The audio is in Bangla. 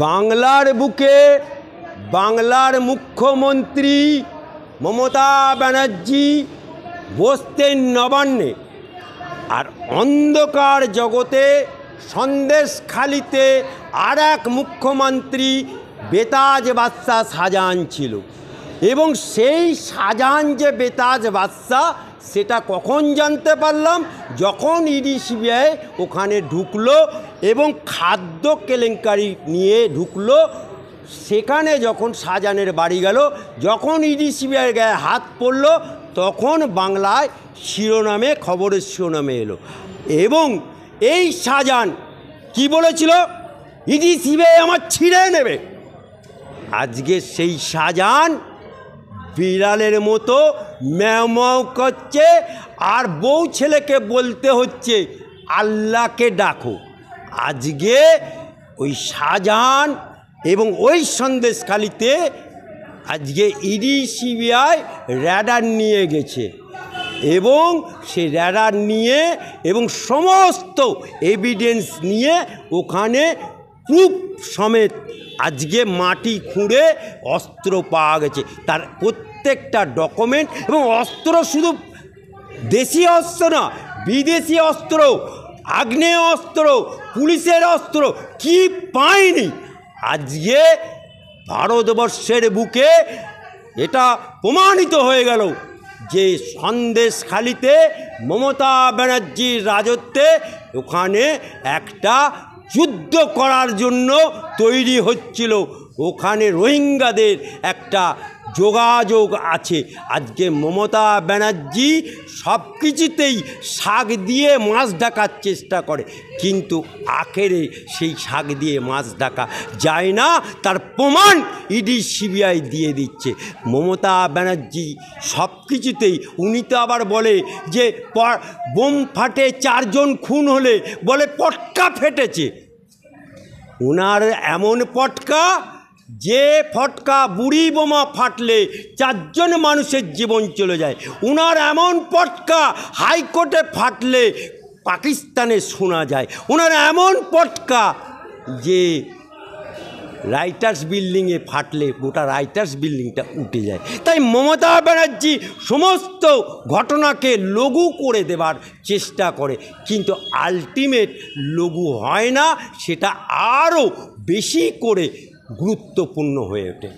বাংলার বুকে বাংলার মুখ্যমন্ত্রী মমতা ব্যানার্জি বসতেন নবান্নে, আর অন্ধকার জগতে সন্দেশখালিতে আর এক মুখ্যমন্ত্রী বেতাজ বাদশা শাহজাহান ছিল। এবং সেই শাহজাহান যে বেতাজ বাদশা, সেটা কখন জানতে পারলাম? যখন ইডি সিবিআই ওখানে ঢুকলো এবং খাদ্য কেলেঙ্কারি নিয়ে ঢুকলো। সেখানে যখন শাহজাহানের বাড়ি গেল, যখন ইডি সিবিআই গায়ে হাত পড়লো, তখন বাংলায় শিরোনামে, খবরের শিরোনামে এলো। এবং এই শাহজাহান কি বলেছিল? ইডি সিবিআই আমার ছিঁড়ে নেবে। আজকে সেই শাহজাহান বিড়ালের মতো ম্যাও ম্যাও করছে, আর বউ ছেলেকে বলতে হচ্ছে আল্লাহকে ডাকো। আজকে ওই শাহজাহান এবং ওই সন্দেশখালিতে আজকে ইডি সিবিআই র্যাডার নিয়ে গেছে, এবং সেই র্যাডার নিয়ে এবং সমস্ত এভিডেন্স নিয়ে ওখানে প্রুফ সমেত আজকে মাটি খুঁড়ে অস্ত্র পাওয়া গেছে। তার প্রত্যেকটা ডকুমেন্ট, এবং অস্ত্র শুধু দেশি অস্ত্র না, বিদেশি অস্ত্র, আগ্নেয় অস্ত্র, পুলিশের অস্ত্র, কি পায়নি। আজকে ভারতবর্ষের বুকে এটা প্রমাণিত হয়ে গেল যে সন্দেশখালিতে মমতা ব্যানার্জির রাজত্বে ওখানে একটা যুদ্ধ করার জন্য তৈরি হচ্ছিল। ওখানে রোহিঙ্গাদের একটা যোগাযোগ আছে। আজকে মমতা ব্যানার্জি সব কিছুতেই শাক দিয়ে মাছ ঢাকার চেষ্টা করে, কিন্তু আখেরে সেই শাক দিয়ে মাছ ঢাকা যায় না। তার প্রমাণ ইডি সিবিআই দিয়ে দিচ্ছে। মমতা ব্যানার্জি সব কিছুতেই, উনি তো আবার বলে যে বোম ফাটে 4 জন খুন হলে বলে পটকা ফেটেছে। ওনার এমন পটকা, যে ফটকা বুড়ি বোমা ফাটলে 4 জন মানুষের জীবন চলে যায়। ওনার এমন পটকা হাইকোর্টে ফাটলে পাকিস্তানে শোনা যায়। ওনার এমন পটকা যে রাইটার্স বিল্ডিংয়ে ফাটলে গোটা রাইটার্স বিল্ডিংটা উঠে যায়। তাই মমতা ব্যানার্জি সমস্ত ঘটনাকে লঘু করে দেবার চেষ্টা করে, কিন্তু আলটিমেট লঘু হয় না, সেটা আরও বেশি করে গুরুত্বপূর্ণ হয়ে ওঠে।